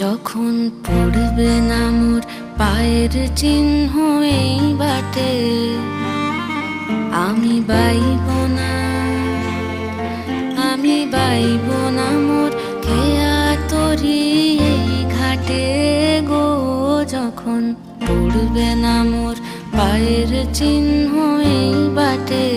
যখন পড়বে না মোর পায়ের চিহ্ন এই বাটে, আমি বাইব না, আমি বাইব না মোর খেয়া তরি এই ঘাটে গো। যখন পড়বে না মোর পায়ের চিহ্ন এই বাটে।